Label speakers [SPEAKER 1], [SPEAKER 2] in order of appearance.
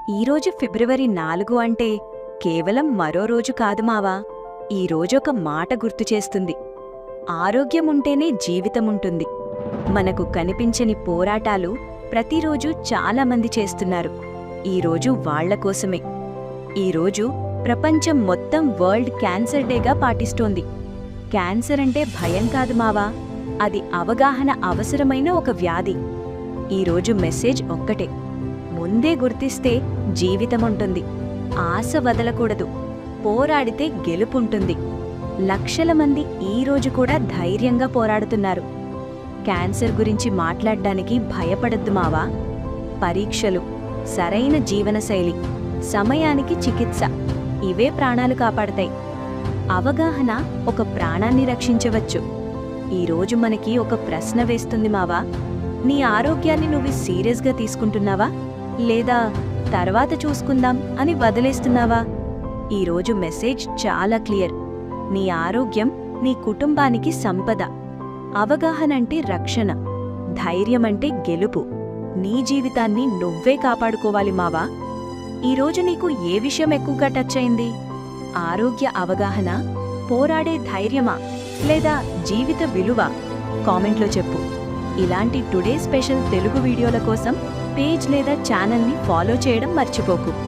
[SPEAKER 1] ఈరోజు ఫిబ్రవరి 4 అంటే కేవలం మరో రోజు కాదు మావా. ఈ రోజొక మాట గుర్తు చేస్తుంది. ఆరోగ్యముంటేనే జీవితముంటుంది. మనకు కనిపించని పోరాటాలు ప్రతిరోజు చాలామంది చేస్తున్నారు. ఈరోజు వాళ్ల కోసమే. ఈరోజు ప్రపంచం మొత్తం వరల్డ్ క్యాన్సర్ డేగా పాటిస్తోంది. క్యాన్సర్ అంటే భయం కాదు మావా, అది అవగాహన అవసరమైన ఒక వ్యాధి. ఈరోజు మెసేజ్ ఒక్కటే, ముందే గుర్తిస్తే జీవితముంటుంది. ఆశ వదలకూడదు, పోరాడితే గెలుపుంటుంది. లక్షల మంది ఈరోజు కూడా ధైర్యంగా పోరాడుతున్నారు. క్యాన్సర్ గురించి మాట్లాడ్డానికి భయపడద్దు మావా. పరీక్షలు, సరైన జీవనశైలి, సమయానికి చికిత్స ఇవే ప్రాణాలు కాపాడతాయి. అవగాహన ఒక ప్రాణాన్ని రక్షించవచ్చు. ఈరోజు మనకి ఒక ప్రశ్న వేస్తుంది మావా, నీ ఆరోగ్యాన్ని నువ్వు సీరియస్గా తీసుకుంటున్నావా, లేదా తర్వాత చూసుకుందాం అని వదిలేస్తున్నావా? ఈరోజు మెసేజ్ చాలా క్లియర్. నీ ఆరోగ్యం నీ కుటుంబానికి సంపద. అవగాహనంటే రక్షణ, ధైర్యమంటే గెలుపు. నీ జీవితాన్ని నువ్వే కాపాడుకోవాలి మావా. ఈరోజు నీకు ఏ విషయం ఎక్కువగా టచ్ అయింది? ఆరోగ్య అవగాహన, పోరాడే ధైర్యమా, లేదా జీవిత విలువ? కామెంట్లో చెప్పు. ఇలాంటి టుడే స్పెషల్ తెలుగు వీడియోల కోసం పేజ్ లేదా ఛానల్ని ఫాలో చేయడం మర్చిపోకు.